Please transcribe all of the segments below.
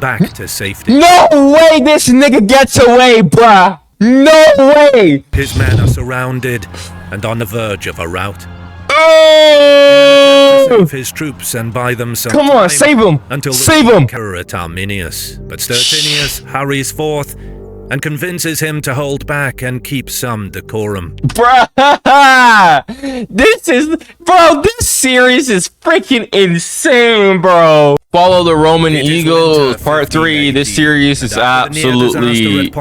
back to safety. No way this nigga gets away, bruh. No way. His men are surrounded and on the verge of a rout. Oh! Save his troops and buy them some Come on, save him. Until Save him. At Arminius. But Stertinius hurries forth and convinces him to hold back and keep some decorum. Bruh, this series is freaking insane, bro. Follow the Roman Eagle, part 3. This series is absolutely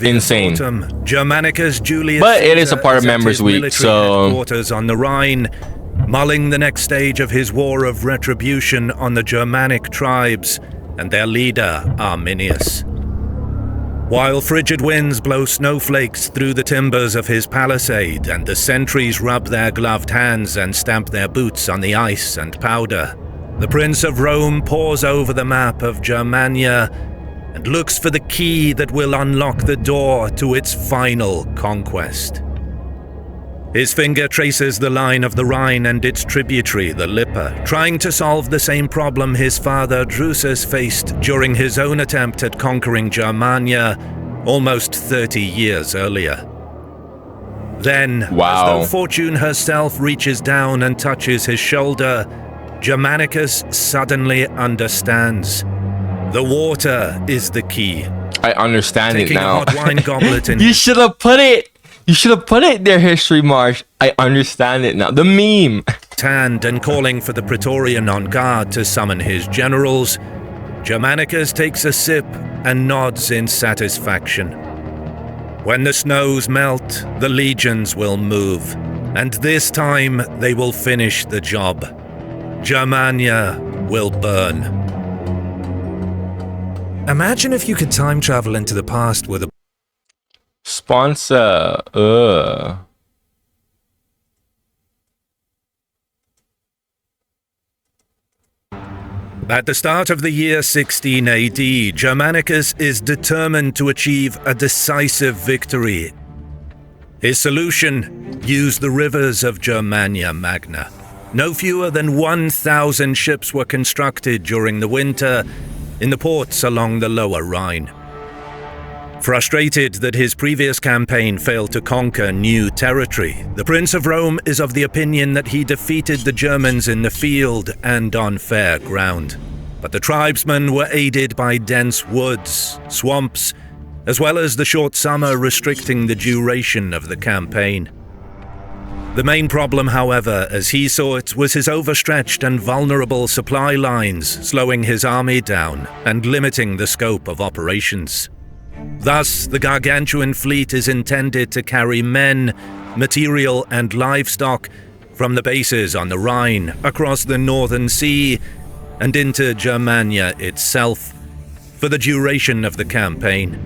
insane. Germanicus Julius, but it is a part of Members Week, so headquarters on the Rhine, mulling the next stage of his war of retribution on the Germanic tribes and their leader Arminius. While frigid winds blow snowflakes through the timbers of his palisade and the sentries rub their gloved hands and stamp their boots on the ice and powder, the Prince of Rome pores over the map of Germania and looks for the key that will unlock the door to its final conquest. His finger traces the line of the Rhine and its tributary, the Lippe, trying to solve the same problem his father Drusus faced during his own attempt at conquering Germania almost 30 years earlier. Then, as though fortune herself reaches down and touches his shoulder, Germanicus suddenly understands. The water is the key. I understand it now. Taking a hot wine goblet in You should have put it. You should have put it there, History March. I understand it now. The meme. Hand and calling for the Praetorian on guard to summon his generals, Germanicus takes a sip and nods in satisfaction. When the snows melt, the legions will move, and this time they will finish the job. Germania will burn. Imagine if you could time travel into the past with a sponsor. At the start of the year 16 AD, Germanicus is determined to achieve a decisive victory. His solution: use the rivers of Germania Magna. No fewer than 1,000 ships were constructed during the winter in the ports along the lower Rhine. Frustrated that his previous campaign failed to conquer new territory, the Prince of Rome is of the opinion that he defeated the Germans in the field and on fair ground. But the tribesmen were aided by dense woods, swamps, as well as the short summer restricting the duration of the campaign. The main problem, however, as he saw it, was his overstretched and vulnerable supply lines, slowing his army down and limiting the scope of operations. Thus, the gargantuan fleet is intended to carry men, material and livestock from the bases on the Rhine across the Northern Sea and into Germania itself for the duration of the campaign.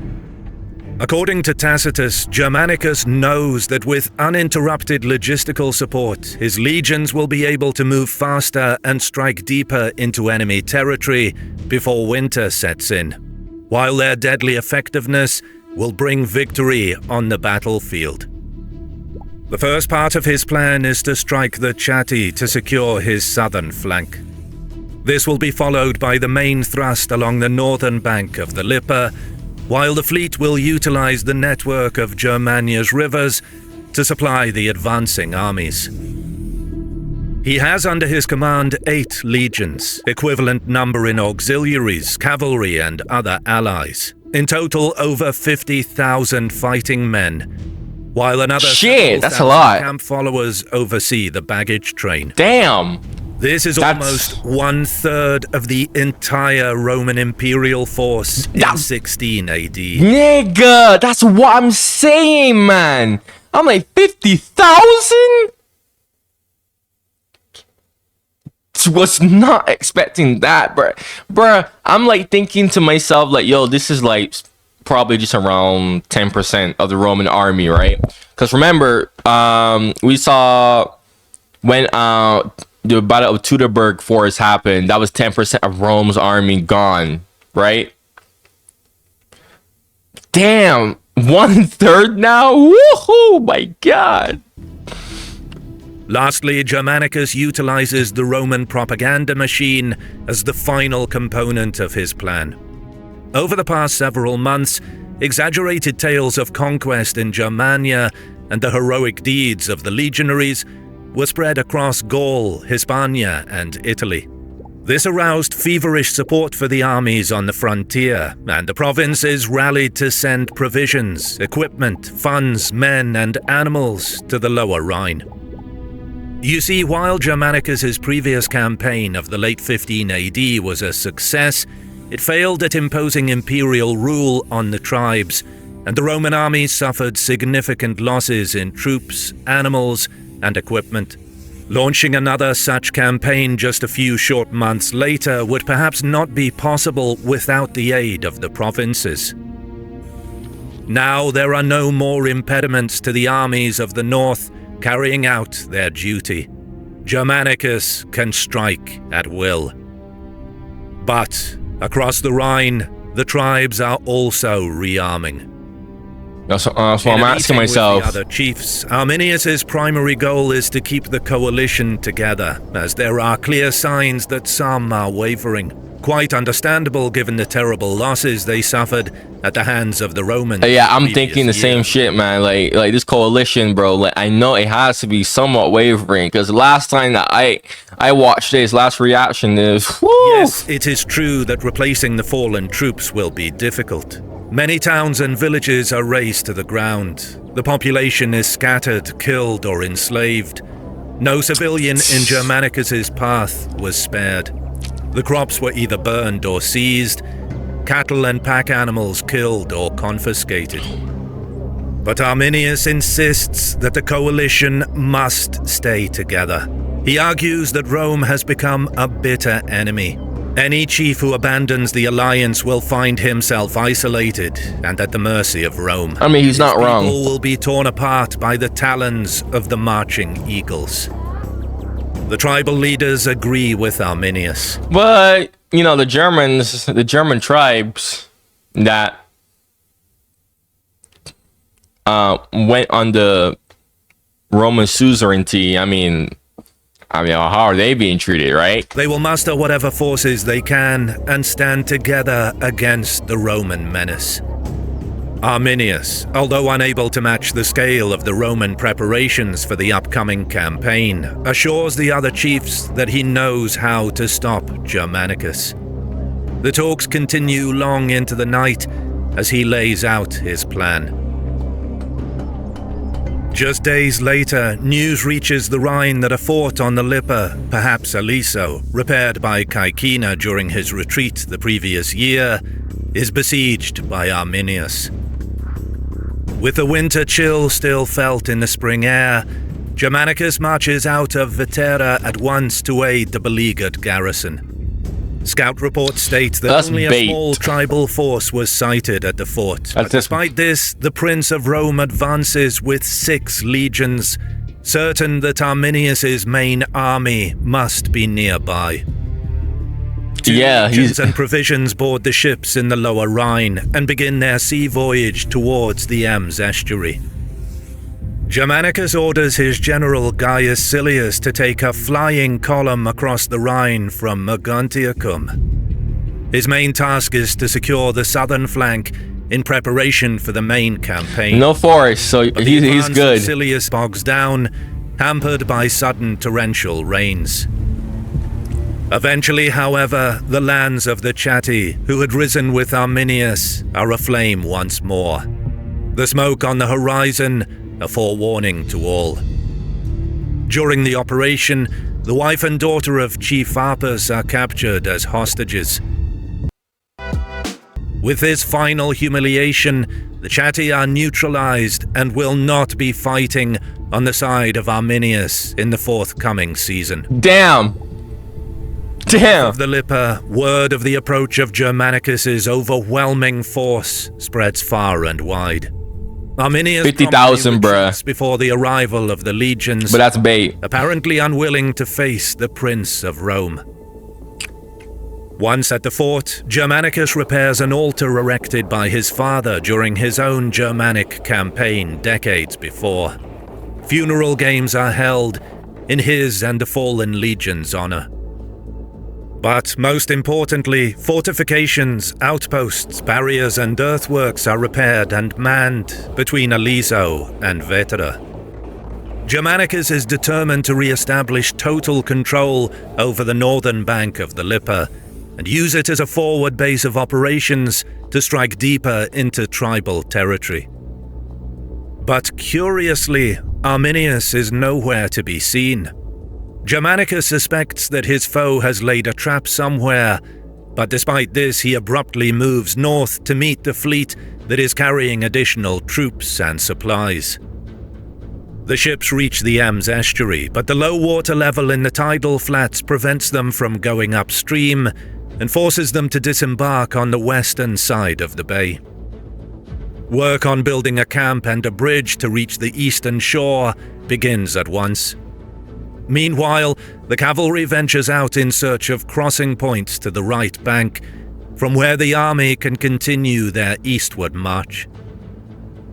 According to Tacitus, Germanicus knows that with uninterrupted logistical support, his legions will be able to move faster and strike deeper into enemy territory before winter sets in, while their deadly effectiveness will bring victory on the battlefield. The first part of his plan is to strike the Chatti to secure his southern flank. This will be followed by the main thrust along the northern bank of the Lippe, while the fleet will utilize the network of Germania's rivers to supply the advancing armies. He has under his command 8 legions, equivalent number in auxiliaries, cavalry and other allies. In total, over 50,000 fighting men, while another that's a lot. camp followers oversee the baggage train. Damn! This is almost 1/3 of the entire Roman imperial force in 16 AD. Nigga, that's what I'm saying, man. I'm like 50,000? Was not expecting that, bruh. I'm like thinking to myself, like, yo, this is like probably just around 10% of the Roman army, right? Because remember, we saw when the Battle of Teutoburg Forest happened, that was 10% of Rome's army gone, right? Damn, 1/3 now? Woohoo, my God. Lastly, Germanicus utilizes the Roman propaganda machine as the final component of his plan. Over the past several months, exaggerated tales of conquest in Germania and the heroic deeds of the legionaries were spread across Gaul, Hispania, and Italy. This aroused feverish support for the armies on the frontier, and the provinces rallied to send provisions, equipment, funds, men, and animals to the Lower Rhine. You see, while Germanicus's previous campaign of the late 15 AD was a success, it failed at imposing imperial rule on the tribes, and the Roman army suffered significant losses in troops, animals, and equipment. Launching another such campaign just a few short months later would perhaps not be possible without the aid of the provinces. Now there are no more impediments to the armies of the north carrying out their duty. Germanicus can strike at will. But across the Rhine, the tribes are also rearming. That's what I'm asking myself. With the other chiefs, Arminius's primary goal is to keep the coalition together, as there are clear signs that some are wavering. Quite understandable given the terrible losses they suffered at the hands of the Romans. Yeah, I'm thinking the same shit, man. Like this coalition, bro. Like, I know it has to be somewhat wavering, because last time that I watched this, last reaction is, woo! Yes, it is true that replacing the fallen troops will be difficult. Many towns and villages are razed to the ground. The population is scattered, killed, or enslaved. No civilian in Germanicus's path was spared. The crops were either burned or seized, cattle and pack animals killed or confiscated. But Arminius insists that the coalition must stay together. He argues that Rome has become a bitter enemy. Any chief who abandons the alliance will find himself isolated and at the mercy of Rome. I mean, he's not wrong. His people will be torn apart by the talons of the marching eagles. The tribal leaders agree with Arminius. But, you know, the German tribes that went under Roman suzerainty, I mean, how are they being treated, right? They will muster whatever forces they can and stand together against the Roman menace. Arminius, although unable to match the scale of the Roman preparations for the upcoming campaign, assures the other chiefs that he knows how to stop Germanicus. The talks continue long into the night as he lays out his plan. Just days later, news reaches the Rhine that a fort on the Lippe, perhaps Aliso, repaired by Caecina during his retreat the previous year, is besieged by Arminius. With the winter chill still felt in the spring air, Germanicus marches out of Vetera at once to aid the beleaguered garrison. Scout reports state that only a small tribal force was sighted at the fort. But despite this, the Prince of Rome advances with 6 legions, certain that Arminius's main army must be nearby. Legions and provisions board the ships in the Lower Rhine and begin their sea voyage towards the Ems estuary. Germanicus orders his general Gaius Silius to take a flying column across the Rhine from Mogontiacum. His main task is to secure the southern flank in preparation for the main campaign. No forest, so he's good. Silius bogs down, hampered by sudden torrential rains. Eventually, however, the lands of the Chatti, who had risen with Arminius, are aflame once more. The smoke on the horizon, a forewarning to all. During the operation, the wife and daughter of Chief Apus are captured as hostages. With this final humiliation, the Chatti are neutralized and will not be fighting on the side of Arminius in the forthcoming season. Damn! Of the Lippe, word of the approach of Germanicus's overwhelming force spreads far and wide. Arminius 50,000, bruh, before the arrival of the legions, but that's bait. Apparently unwilling to face the Prince of Rome. Once at the fort, Germanicus repairs an altar erected by his father during his own Germanic campaign decades before. Funeral games are held, in his and the fallen legion's honor. But most importantly, fortifications, outposts, barriers and earthworks are repaired and manned between Aliso and Vetera. Germanicus is determined to re-establish total control over the northern bank of the Lippe and use it as a forward base of operations to strike deeper into tribal territory. But curiously, Arminius is nowhere to be seen. Germanicus suspects that his foe has laid a trap somewhere, but despite this he abruptly moves north to meet the fleet that is carrying additional troops and supplies. The ships reach the Ems estuary, but the low water level in the tidal flats prevents them from going upstream and forces them to disembark on the western side of the bay. Work on building a camp and a bridge to reach the eastern shore begins at once. Meanwhile, the cavalry ventures out in search of crossing points to the right bank, from where the army can continue their eastward march.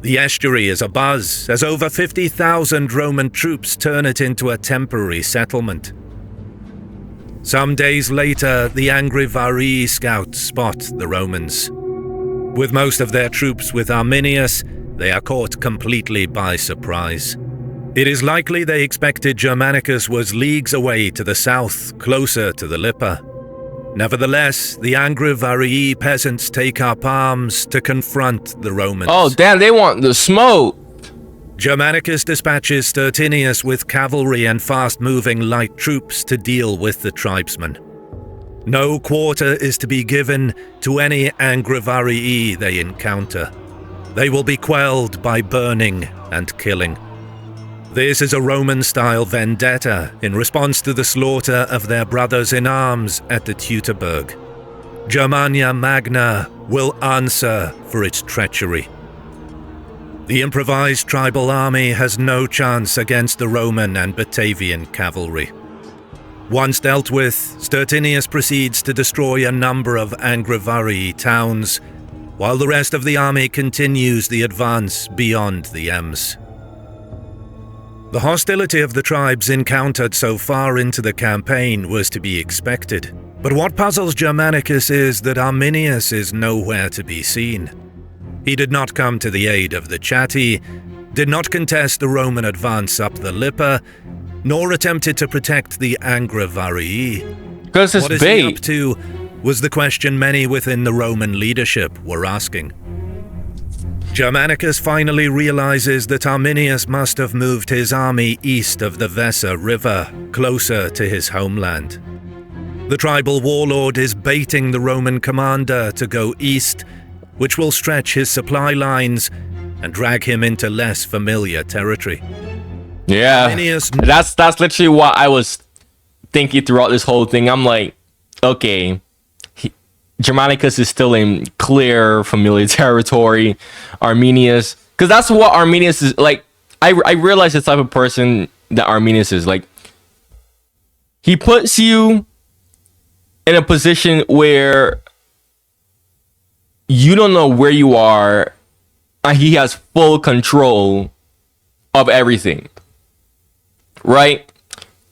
The estuary is abuzz as over 50,000 Roman troops turn it into a temporary settlement. Some days later, the angry Varii scouts spot the Romans. With most of their troops with Arminius, they are caught completely by surprise. It is likely they expected Germanicus was leagues away to the south, closer to the Lippe. Nevertheless, the angry Varii peasants take up arms to confront the Romans. Oh, damn, they want the smoke. Germanicus dispatches Stertinius with cavalry and fast-moving light troops to deal with the tribesmen. No quarter is to be given to any angry Varii they encounter. They will be quelled by burning and killing. This is a Roman-style vendetta in response to the slaughter of their brothers in arms at the Teutoburg. Germania Magna will answer for its treachery. The improvised tribal army has no chance against the Roman and Batavian cavalry. Once dealt with, Stertinius proceeds to destroy a number of angry Varii towns, while the rest of the army continues the advance beyond the Ems. The hostility of the tribes encountered so far into the campaign was to be expected, but what puzzles Germanicus is that Arminius is nowhere to be seen. He did not come to the aid of the Chatti, did not contest the Roman advance up the Lippe, nor attempted to protect the angry Varii. Because it's what is bait. he up to was the question many within the Roman leadership were asking. Germanicus finally realizes that Arminius must have moved his army east of the Weser River, closer to his homeland. The tribal warlord is baiting the Roman commander to go east, which will stretch his supply lines and drag him into less familiar territory. Yeah, Arminius... that's literally what I was thinking throughout this whole thing. I'm like, okay, Germanicus is still in clear familiar territory. Arminius, because that's what Arminius is like. I realize the type of person that Arminius is like. He puts you in a position where you don't know where you are, and he has full control of everything. Right?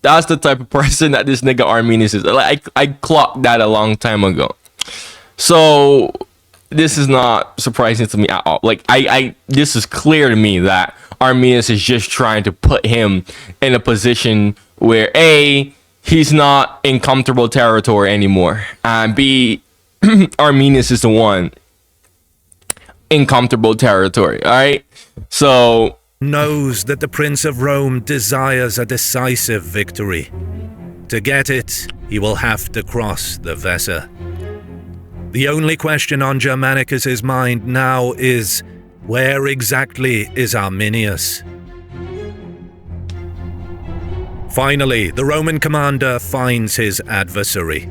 That's the type of person that this nigga Arminius is. Like I clocked that a long time ago. So this is not surprising to me at all. Like this is clear to me that Arminius is just trying to put him in a position where A, he's not in comfortable territory anymore, and B, Arminius is the one in comfortable territory. All right, so knows that the Prince of Rome desires a decisive victory. To get it, he will have to cross the Weser. The only question on Germanicus's mind now is, where exactly is Arminius? Finally, the Roman commander finds his adversary.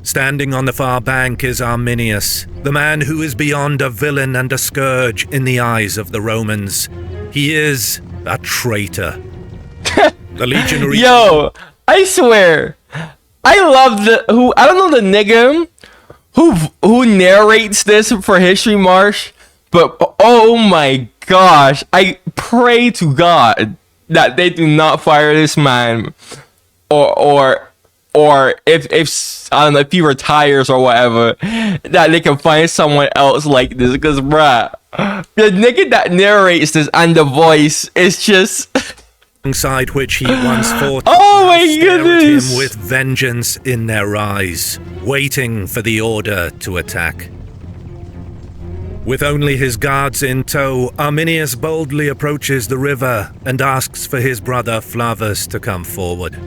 Standing on the far bank is Arminius, the man who is beyond a villain and a scourge in the eyes of the Romans. He is a traitor. The legionary... Yo, I swear, I love I don't know the nigga who narrates this for History Marche, but oh my gosh, I pray to God that they do not fire this man, or if I don't know if he retires or whatever, that they can find someone else like this. Because bruh, the nigga that narrates this and the voice is just alongside which he once fought. Oh my stare at goodness! him with vengeance in their eyes, waiting for the order to attack. With only his guards in tow, Arminius boldly approaches the river and asks for his brother Flavus to come forward.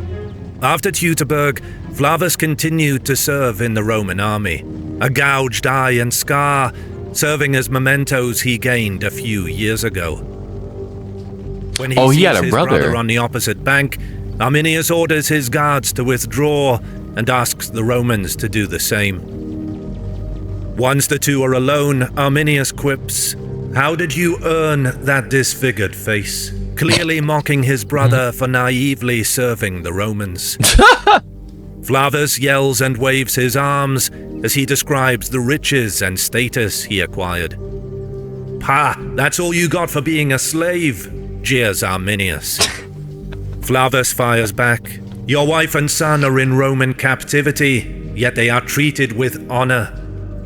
After Teutoburg, Flavus continued to serve in the Roman army, a gouged eye and scar serving as mementos he gained a few years ago. When he sees had a his brother on the opposite bank, Arminius orders his guards to withdraw and asks the Romans to do the same. Once the two are alone, Arminius quips, "How did you earn that disfigured face?" clearly mocking his brother for naively serving the Romans. Flavus yells and waves his arms as he describes the riches and status he acquired. "Pa, that's all you got for being a slave," jeers Arminius. Flavus fires back, "Your wife and son are in Roman captivity, yet they are treated with honor."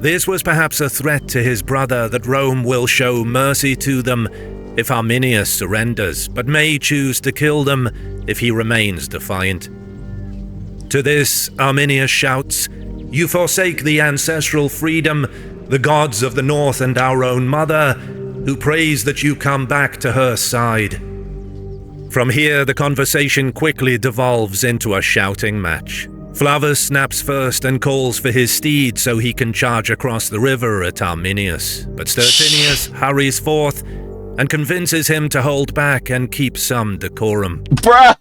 This was perhaps a threat to his brother that Rome will show mercy to them if Arminius surrenders, but may choose to kill them if he remains defiant. To this, Arminius shouts, "You forsake the ancestral freedom, the gods of the north and our own mother, who prays that you come back to her side." From here, the conversation quickly devolves into a shouting match. Flavus snaps first and calls for his steed so he can charge across the river at Arminius, but Stertinius hurries forth and convinces him to hold back and keep some decorum. Bruh,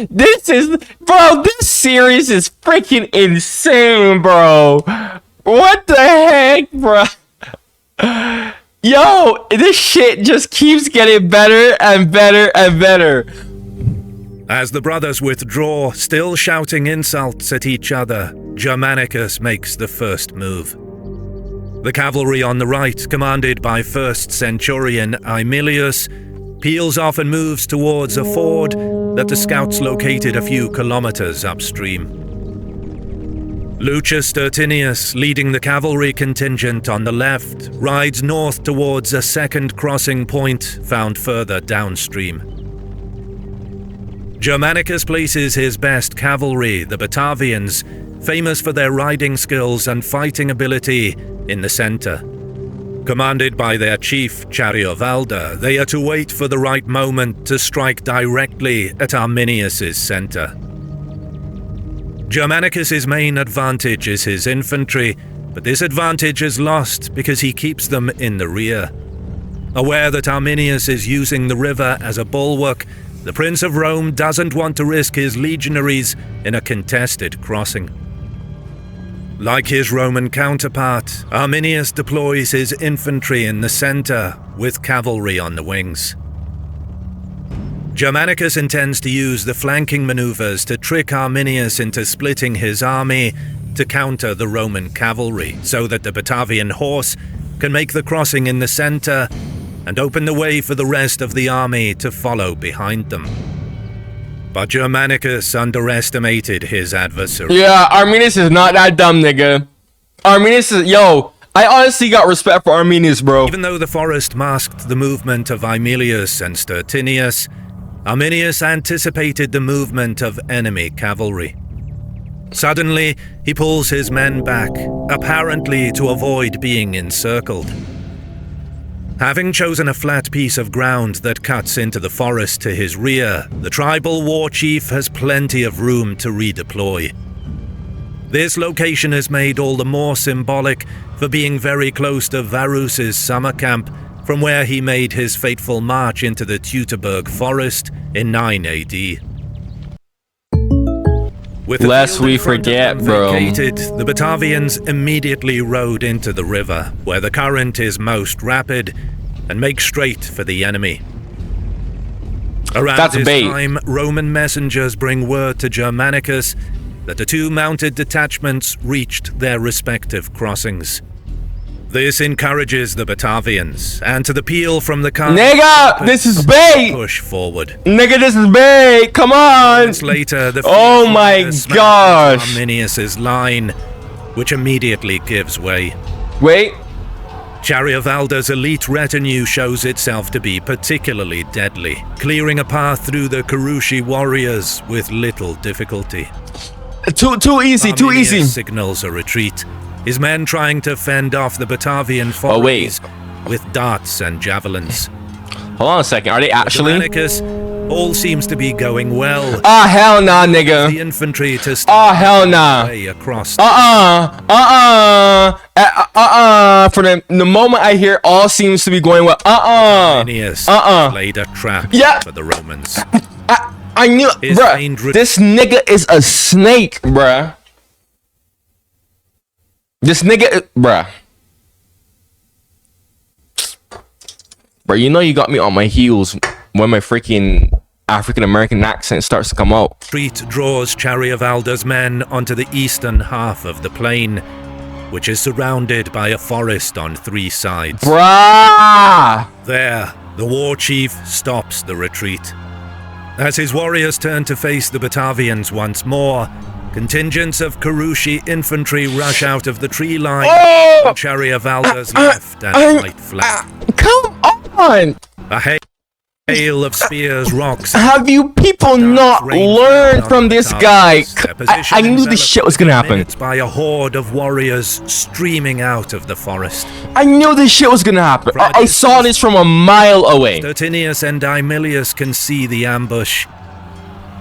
this series is freaking insane, bro. What the heck, bruh? Yo, this shit just keeps getting better and better and better. As the brothers withdraw, still shouting insults at each other, Germanicus makes the first move. The cavalry on the right, commanded by 1st Centurion Aemilius, peels off and moves towards a ford that the scouts located a few kilometers upstream. Lucius Stertinius, leading the cavalry contingent on the left, rides north towards a second crossing point found further downstream. Germanicus places his best cavalry, the Batavians, famous for their riding skills and fighting ability, in the center. Commanded by their chief, Chariovalda, they are to wait for the right moment to strike directly at Arminius's center. Germanicus's main advantage is his infantry, but this advantage is lost because he keeps them in the rear. Aware that Arminius is using the river as a bulwark, the Prince of Rome doesn't want to risk his legionaries in a contested crossing. Like his Roman counterpart, Arminius deploys his infantry in the center, with cavalry on the wings. Germanicus intends to use the flanking maneuvers to trick Arminius into splitting his army to counter the Roman cavalry, so that the Batavian horse can make the crossing in the center and open the way for the rest of the army to follow behind them. But Germanicus underestimated his adversary. Yeah, Arminius is not that dumb, nigga. Arminius is, yo, I honestly got respect for Arminius, bro. Even though the forest masked the movement of Aemilius and Stertinius, Arminius anticipated the movement of enemy cavalry. Suddenly, he pulls his men back, apparently to avoid being encircled. Having chosen a flat piece of ground that cuts into the forest to his rear, the tribal war chief has plenty of room to redeploy. This location is made all the more symbolic for being very close to Varus's summer camp, from where he made his fateful march into the Teutoburg Forest in 9 AD. With the Lest field in we front of forget, them bro. vacated, the Batavians immediately rode into the river, where the current is most rapid, and make straight for the enemy. Around That's this bait. time, Roman messengers bring word to Germanicus that the two mounted detachments reached their respective crossings. This encourages the Batavians, and to the peal from the car, Nigga, this is bait! push forward. Nigga, this is bait! Come on! Moments later, the Oh my gosh! Arminius's line, which immediately gives way. Wait. Chariavalda's elite retinue shows itself to be particularly deadly, clearing a path through the Kurushi warriors with little difficulty. Too easy, too Arminius easy. signals a retreat, his men trying to fend off the Batavian forays with darts and javelins. Hold on a second, are they actually? Germanicus, all seems to be going well. Ah, hell nah, The nigga. infantry to Ah, hell nah. way across. For the moment I hear all seems to be going well. Arminius laid a trap Yeah. for the Romans. I knew, His feigned bruh. This nigga is a snake, bruh. This nigga, bruh. Bruh, you know you got me on my heels when my freaking African-American accent starts to come out. Retreat draws Chariavalda's men onto the eastern half of the plain, which is surrounded by a forest on 3 sides. Bruh! There, the war chief stops the retreat. As his warriors turn to face the Batavians once more, contingents of Kurushi infantry rush out of the tree line on Chariavalda's left and right flank. Come on! A hail of spears, rocks. Have you people not learned from this guy? I knew this shit was gonna happen. It's by a horde of warriors streaming out of the forest. I knew this shit was gonna happen. I saw this from a mile away. Stertinius and Aemilius can see the ambush.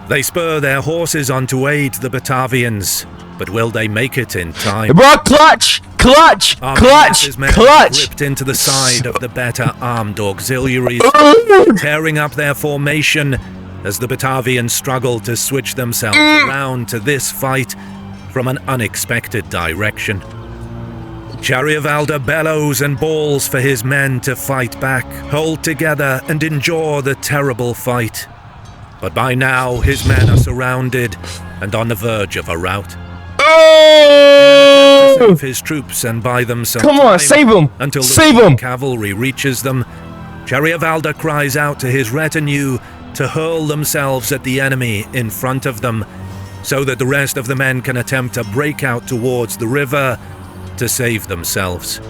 They spur their horses on to aid the Batavians, but will they make it in time? Bro, clutch! Clutch! Clutch! Arminius' men Clutch! ripped into the side of the better armed auxiliaries, tearing up their formation as the Batavians struggle to switch themselves around to this fight from an unexpected direction. Chariavalda bellows and bawls for his men to fight back, hold together and endure the terrible fight. But by now, his men are surrounded and on the verge of a rout. To save his troops and buy them some Come on, time save him! until the Save Roman him! cavalry reaches them, Chariavalda cries out to his retinue to hurl themselves at the enemy in front of them, so that the rest of the men can attempt a breakout towards the river to save themselves.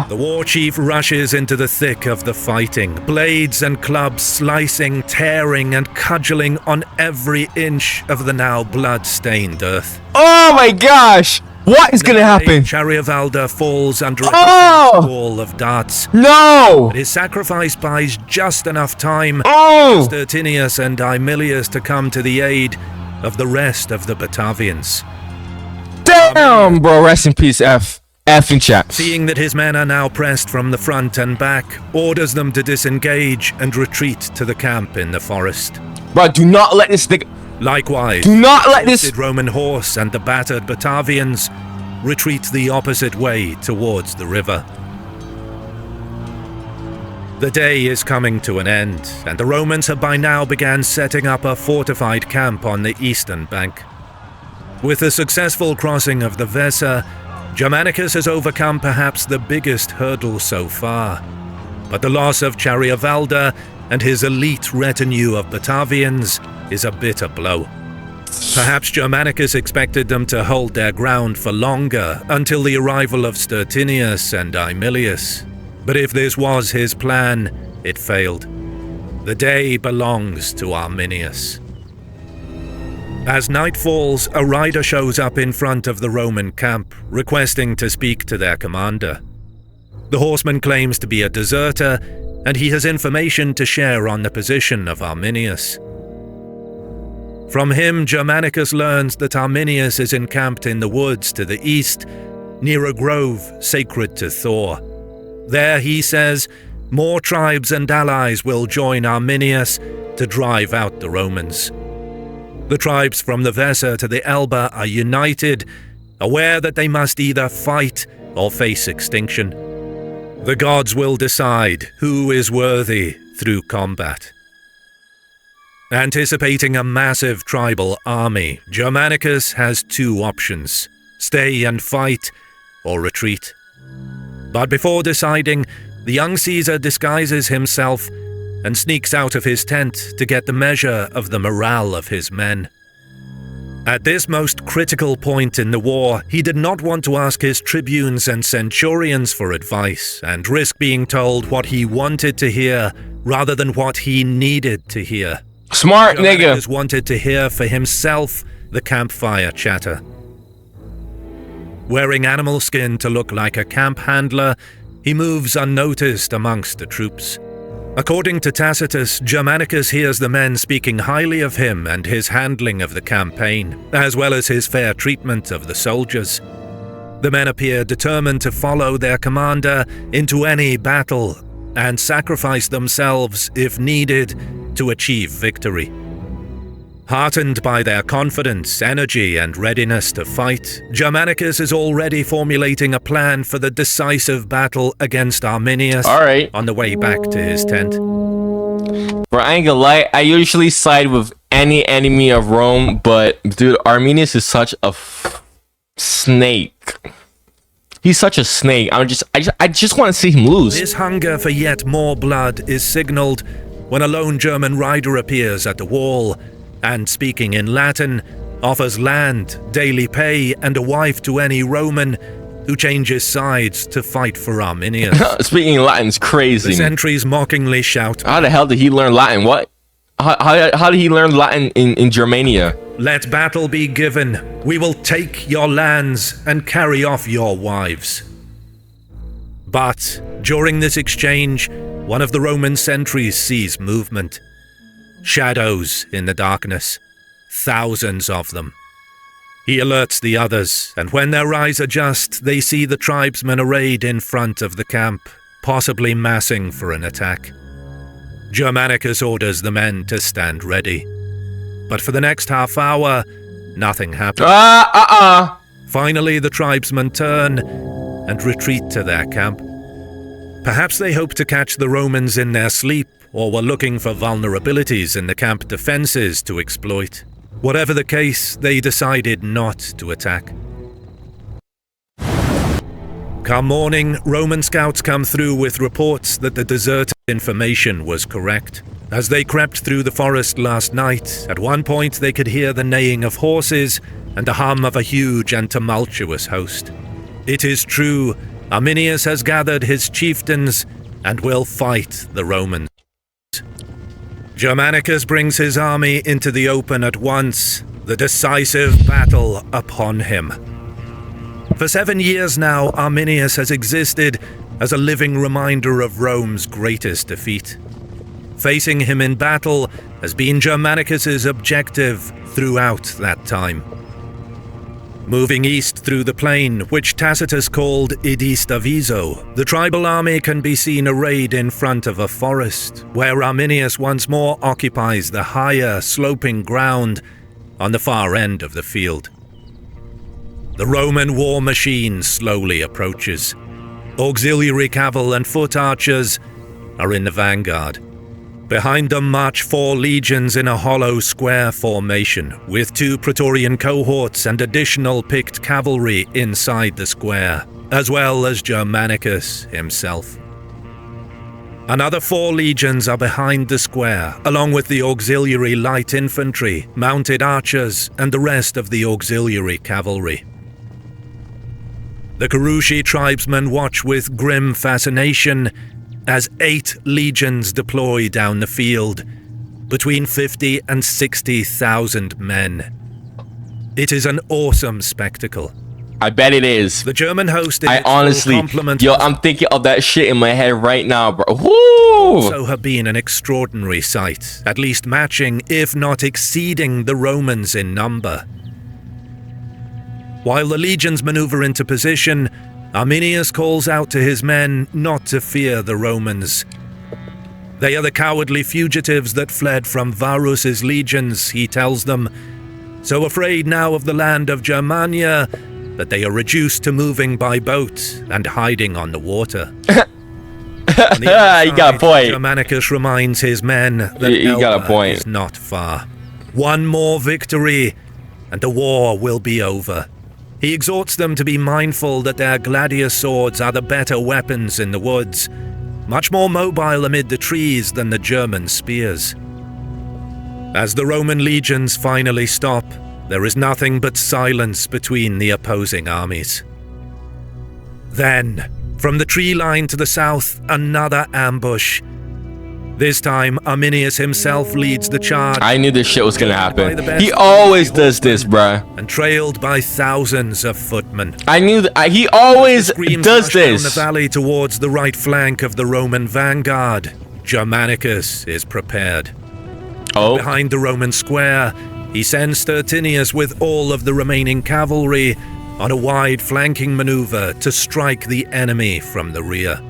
The war chief rushes into the thick of the fighting, blades and clubs slicing, tearing and cudgeling on every inch of the now blood-stained earth. Oh my gosh! What is gonna happen? Chariavalda falls under a wall of darts. No! But his sacrifice buys just enough time Oh! for Stertinius and Aemilius to come to the aid of the rest of the Batavians. Damn, bro. Rest in peace, F. F in chat. Seeing that his men are now pressed from the front and back, orders them to disengage and retreat to the camp in the forest. Bro, do not let this nigga... Likewise, Do not let the this... Roman horse and the battered Batavians retreat the opposite way towards the river. The day is coming to an end, and the Romans have by now began setting up a fortified camp on the eastern bank. With the successful crossing of the Weser, Germanicus has overcome perhaps the biggest hurdle so far. But the loss of Chariavalda and his elite retinue of Batavians is a bitter blow. Perhaps Germanicus expected them to hold their ground for longer until the arrival of Stertinius and Aemilius. But if this was his plan, it failed. The day belongs to Arminius. As night falls, a rider shows up in front of the Roman camp, requesting to speak to their commander. The horseman claims to be a deserter, and he has information to share on the position of Arminius. From him, Germanicus learns that Arminius is encamped in the woods to the east, near a grove sacred to Thor. There, he says, more tribes and allies will join Arminius to drive out the Romans. The tribes from the Weser to the Elbe are united, aware that they must either fight or face extinction. The gods will decide who is worthy through combat. Anticipating a massive tribal army, Germanicus has 2 options: stay and fight, or retreat. But before deciding, the young Caesar disguises himself and sneaks out of his tent to get the measure of the morale of his men. At this most critical point in the war, he did not want to ask his tribunes and centurions for advice and risk being told what he wanted to hear rather than what he needed to hear. Smart nigga. Germanicus wanted to hear for himself the campfire chatter. Wearing animal skin to look like a camp handler, he moves unnoticed amongst the troops. According to Tacitus, Germanicus hears the men speaking highly of him and his handling of the campaign, as well as his fair treatment of the soldiers. The men appear determined to follow their commander into any battle and sacrifice themselves, if needed, to achieve victory. Heartened by their confidence, energy, and readiness to fight, Germanicus is already formulating a plan for the decisive battle against Arminius on the way back to his tent. Bro, I ain't gonna lie, I usually side with any enemy of Rome, but dude, Arminius is such a snake. He's such a snake. I just want to see him lose. His hunger for yet more blood is signaled when a lone German rider appears at the wall and, speaking in Latin, offers land, daily pay, and a wife to any Roman who changes sides to fight for Arminius. Speaking Latin's crazy. The sentries mockingly shout, "How the hell did he learn Latin? What? How did he learn Latin in Germania?" "Let battle be given. We will take your lands and carry off your wives." But during this exchange, one of the Roman sentries sees movement. Shadows in the darkness, thousands of them. He alerts the others, and when their eyes adjust, they see the tribesmen arrayed in front of the camp, possibly massing for an attack. Germanicus orders the men to stand ready. But for the next half hour, nothing happens. Finally, the tribesmen turn and retreat to their camp. Perhaps they hope to catch the Romans in their sleep, or were looking for vulnerabilities in the camp defenses to exploit. Whatever the case, they decided not to attack. Come morning, Roman scouts come through with reports that the deserted information was correct. As they crept through the forest last night, at one point they could hear the neighing of horses and the hum of a huge and tumultuous host. It is true, Arminius has gathered his chieftains and will fight the Romans. Germanicus brings his army into the open at once, the decisive battle upon him. For 7 years now, Arminius has existed as a living reminder of Rome's greatest defeat. Facing him in battle has been Germanicus's objective throughout that time. Moving east through the plain, which Tacitus called Idistaviso, the tribal army can be seen arrayed in front of a forest, where Arminius once more occupies the higher, sloping ground on the far end of the field. The Roman war machine slowly approaches. Auxiliary cavalry and foot archers are in the vanguard. Behind them march 4 legions in a hollow square formation, with 2 Praetorian cohorts and additional picked cavalry inside the square, as well as Germanicus himself. Another 4 legions are behind the square, along with the auxiliary light infantry, mounted archers, and the rest of the auxiliary cavalry. The Carusi tribesmen watch with grim fascination as 8 legions deploy down the field, between 50 and 60,000 men. It is an awesome spectacle. I bet it is. The German host in I its honestly, full complement yo, I'm thinking of that shit in my head right now, bro. Woo! also have been an extraordinary sight, at least matching, if not exceeding, the Romans in number. While the legions maneuver into position, Arminius calls out to his men not to fear the Romans. They are the cowardly fugitives that fled from Varus's legions, he tells them, so afraid now of the land of Germania that they are reduced to moving by boat and hiding on the water. On the other You got a point. Germanicus reminds his men that You got a Elba point. is not far. One more victory, and the war will be over. He exhorts them to be mindful that their gladius swords are the better weapons in the woods, much more mobile amid the trees than the German spears. As the Roman legions finally stop, there is nothing but silence between the opposing armies. Then, from the tree line to the south, another ambush. This time, Arminius himself leads the charge. I knew this shit was gonna happen. He always does this, bruh. And trailed by thousands of footmen. I knew that. He always does this. Down the valley towards the right flank of the Roman vanguard, Germanicus is prepared. Oh. Behind the Roman square, he sends Tertinius with all of the remaining cavalry on a wide flanking maneuver to strike the enemy from the rear.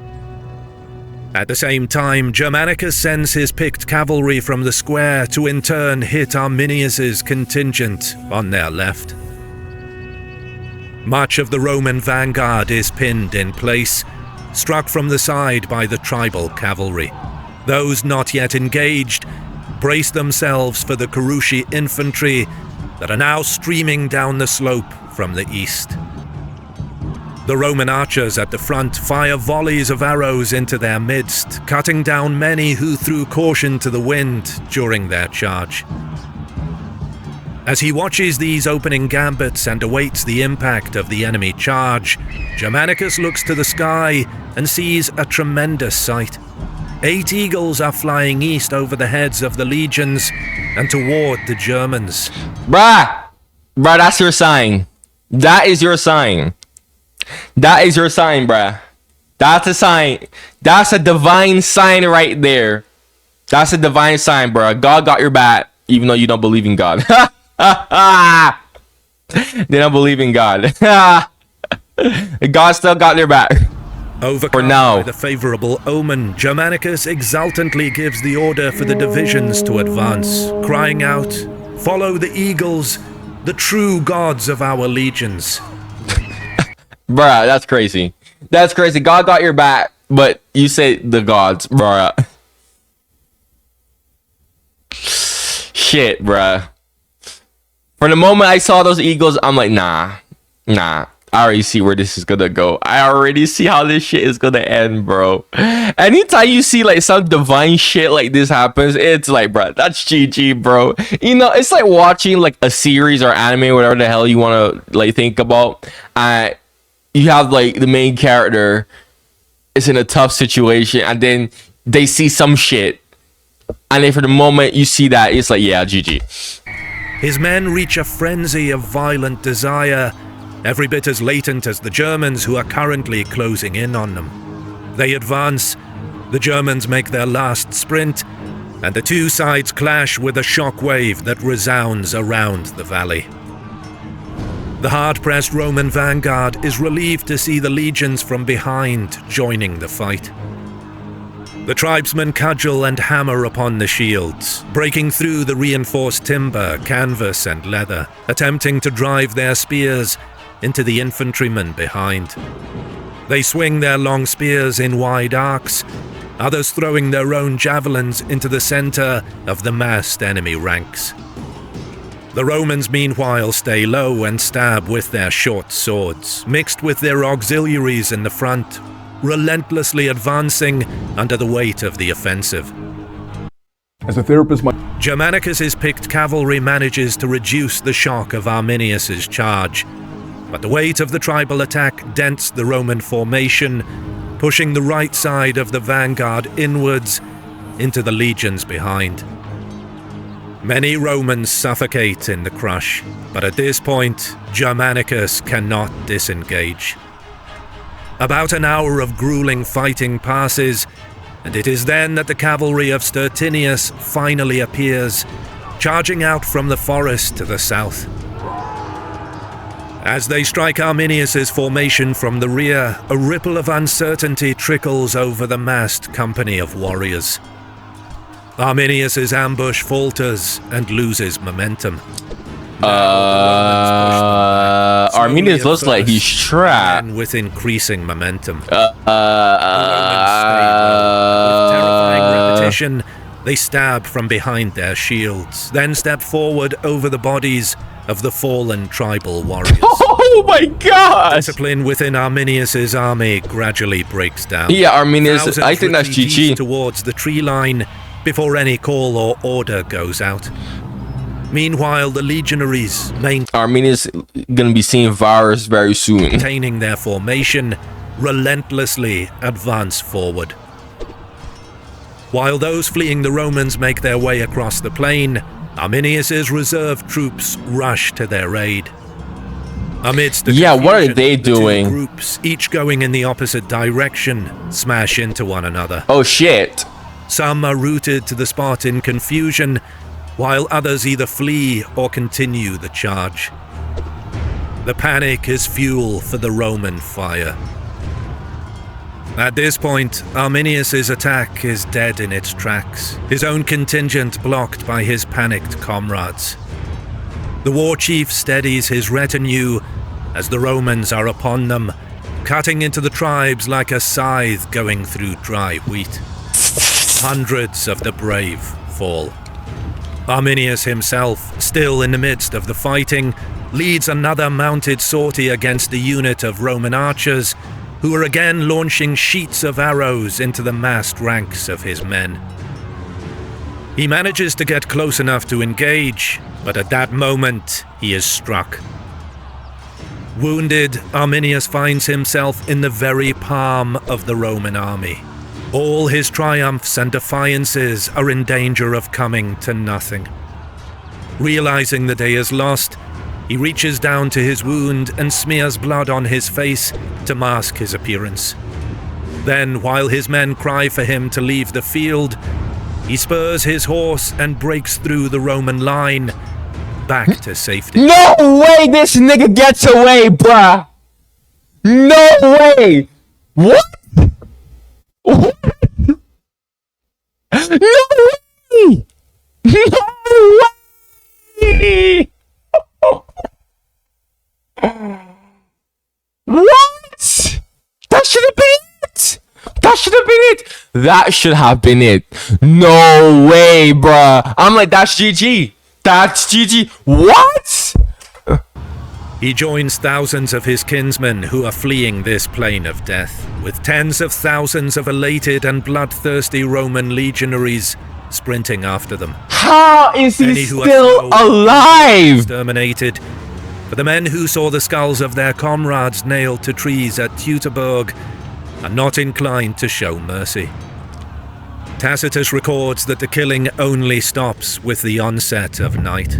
At the same time, Germanicus sends his picked cavalry from the square to in turn hit Arminius's contingent on their left. Much of the Roman vanguard is pinned in place, struck from the side by the tribal cavalry. Those not yet engaged brace themselves for the Carusi infantry that are now streaming down the slope from the east. The Roman archers at the front fire volleys of arrows into their midst, cutting down many who threw caution to the wind during their charge. As he watches these opening gambits and awaits the impact of the enemy charge, Germanicus looks to the sky and sees a tremendous sight. 8 eagles are flying east over the heads of the legions and toward the Germans. Bruh, that's your sign. That is your sign. That is your sign, bruh. That's a sign. That's a divine sign right there. That's a divine sign, bruh. God got your back, even though you don't believe in God. They don't believe in God. God still got their back. Overcome by the favorable omen, Germanicus exultantly gives the order for the divisions to advance, crying out, "Follow the eagles, the true gods of our legions." Bruh, that's crazy. That's crazy. God got your back, but you say the gods, bruh. Shit, bruh. From the moment I saw those eagles, I'm like, nah. I already see where this is gonna go. I already see how this shit is gonna end, bro. Anytime you see like some divine shit like this happens, it's like, bro, that's GG, bro. You know, it's like watching like a series or anime, whatever the hell you want to like think about. You have like the main character is in a tough situation, and then they see some shit, and then for the moment you see that, it's like, yeah, GG. His men reach a frenzy of violent desire, every bit as latent as the Germans who are currently closing in on them. They advance, the Germans make their last sprint, and the two sides clash with a shockwave that resounds around the valley. The hard-pressed Roman vanguard is relieved to see the legions from behind joining the fight. The tribesmen cudgel and hammer upon the shields, breaking through the reinforced timber, canvas, and leather, attempting to drive their spears into the infantrymen behind. They swing their long spears in wide arcs, others throwing their own javelins into the center of the massed enemy ranks. The Romans meanwhile stay low and stab with their short swords, mixed with their auxiliaries in the front, relentlessly advancing under the weight of the offensive. As a therapist, Germanicus's picked cavalry manages to reduce the shock of Arminius's charge, but the weight of the tribal attack dents the Roman formation, pushing the right side of the vanguard inwards into the legions behind. Many Romans suffocate in the crush, but at this point, Germanicus cannot disengage. About an hour of grueling fighting passes, and it is then that the cavalry of Stertinius finally appears, charging out from the forest to the south. As they strike Arminius's formation from the rear, a ripple of uncertainty trickles over the massed company of warriors. Arminius's ambush falters and loses momentum. Arminius looks like he's trapped. And with increasing momentum. With terrifying repetition, they stab from behind their shields, then step forward over the bodies of the fallen tribal warriors. Oh my gosh! Discipline within Arminius's army gradually breaks down. Yeah, Arminius, Thousands I think that's retreat GG. east towards the tree line before any call or order goes out. Meanwhile, the legionaries Arminius gonna be seeing Varus very soon. maintaining their formation relentlessly advance forward. While those fleeing the Romans make their way across the plain, Arminius's reserve troops rush to their aid. Amidst the what are confusion, they the two doing? groups, each going in the opposite direction, smash into one another. Oh shit. Some are routed to the spot in confusion, while others either flee or continue the charge. The panic is fuel for the Roman fire. At this point, Arminius's attack is dead in its tracks, his own contingent blocked by his panicked comrades. The war chief steadies his retinue as the Romans are upon them, cutting into the tribes like a scythe going through dry wheat. Hundreds of the brave fall. Arminius himself, still in the midst of the fighting, leads another mounted sortie against the unit of Roman archers, who are again launching sheets of arrows into the massed ranks of his men. He manages to get close enough to engage, but at that moment he is struck. Wounded, Arminius finds himself in the very palm of the Roman army. All his triumphs and defiances are in danger of coming to nothing. Realizing the day is lost, he reaches down to his wound and smears blood on his face to mask his appearance. Then, while his men cry for him to leave the field, he spurs his horse and breaks through the Roman line, back to safety. No way this nigga gets away, bruh! No way! What? What? No way! No way! What? That should have been it! That should have been it! That should have been it. No way, bruh. I'm like, that's GG. That's GG. What? He joins thousands of his kinsmen who are fleeing this plain of death, with tens of thousands of elated and bloodthirsty Roman legionaries sprinting after them. How is he Many who are still slow, alive? exterminated. For the men who saw the skulls of their comrades nailed to trees at Teutoburg are not inclined to show mercy. Tacitus records that the killing only stops with the onset of night.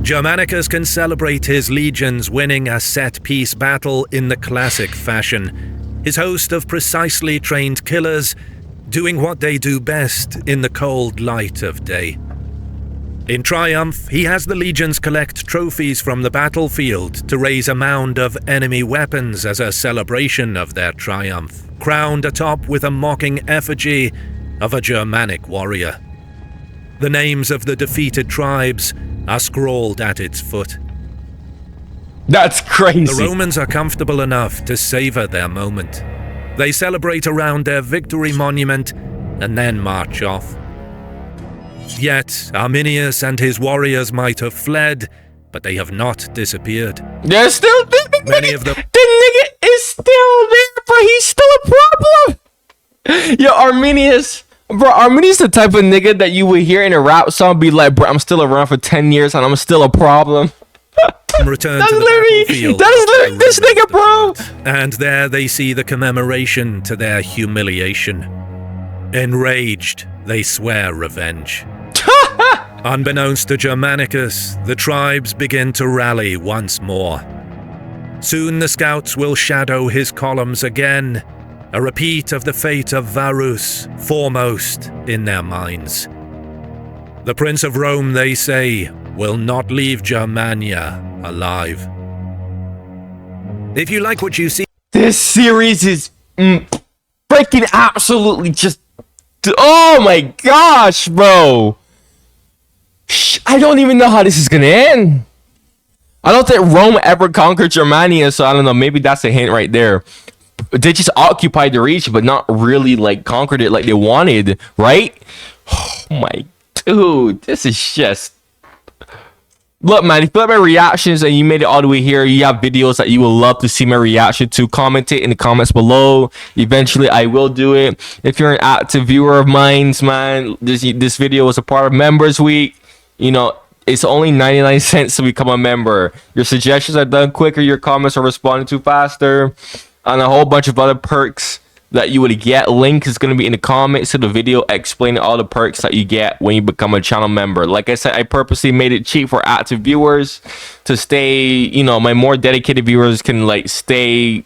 Germanicus can celebrate his legions winning a set-piece battle in the classic fashion, his host of precisely trained killers doing what they do best in the cold light of day. In triumph, he has the legions collect trophies from the battlefield to raise a mound of enemy weapons as a celebration of their triumph, crowned atop with a mocking effigy of a Germanic warrior. The names of the defeated tribes are scrawled at its foot. That's crazy. The Romans are comfortable enough to savor their moment. They celebrate around their victory monument and then march off. Yet, Arminius and his warriors might have fled, but they have not disappeared. They're still Many of them. The nigga is still there, bro. He's still a problem. Yo, Arminius. Bro, Arminius the type of nigga that you would hear in a rap song be like, bro, I'm still around for 10 years and I'm still a problem. Return That's to the literally, battlefield that is literally this nigga, bro. and there they see the commemoration to their humiliation. Enraged, they swear revenge. Unbeknownst to Germanicus, the tribes begin to rally once more. Soon the scouts will shadow his columns again, a repeat of the fate of Varus foremost in their minds. The Prince of Rome, they say, will not leave Germania alive. If you like what you see, This series is freaking absolutely just... Oh my gosh, bro. I don't even know how this is gonna end. I don't think Rome ever conquered Germania, so I don't know. Maybe that's a hint right there. They just occupied the region, but not really like conquered it like they wanted, right? Oh my dude, this is just Look, man, if you like my reactions and you made it all the way here, you have videos that you would love to see my reaction to, comment it in the comments below. Eventually, I will do it. If you're an active viewer of mine, man, this video was a part of Members Week. You know, it's only 99 cents to become a member. Your suggestions are done quicker. Your comments are responded to faster. And a whole bunch of other perks that you would get. Link is going to be in the comments to the video explaining all the perks that you get when you become a channel member. Like I said, I purposely made it cheap for active viewers to stay, you know, my more dedicated viewers can like stay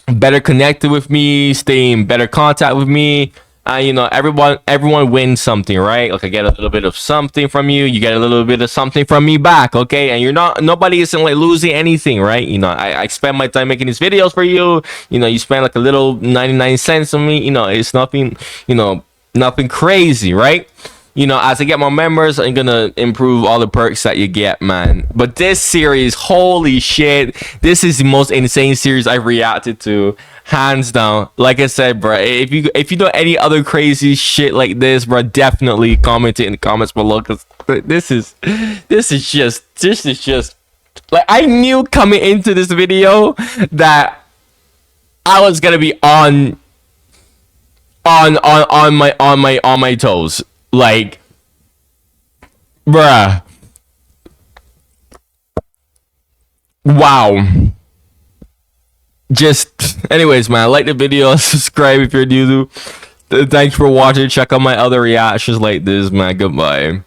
better connected with me, stay in better contact with me. You know, everyone wins something, right? Like I get a little bit of something from you, you get a little bit of something from me back, okay? And nobody isn't like losing anything, right? You know, I spend my time making these videos for you. You know, you spend like a little 99 cents on me. You know, it's nothing, you know, nothing crazy, right? You know, as I get more members, I'm gonna improve all the perks that you get, man. But this series, holy shit, this is the most insane series I've reacted to, hands down. Like I said, bro, if you know any other crazy shit like this, bro, definitely comment it in the comments below, because this is just like, I knew coming into this video that I was gonna be on my toes. Like, bruh. Wow. Just, anyways, man, like the video, subscribe if you're new. Thanks for watching. Check out my other reactions like this, man. Goodbye.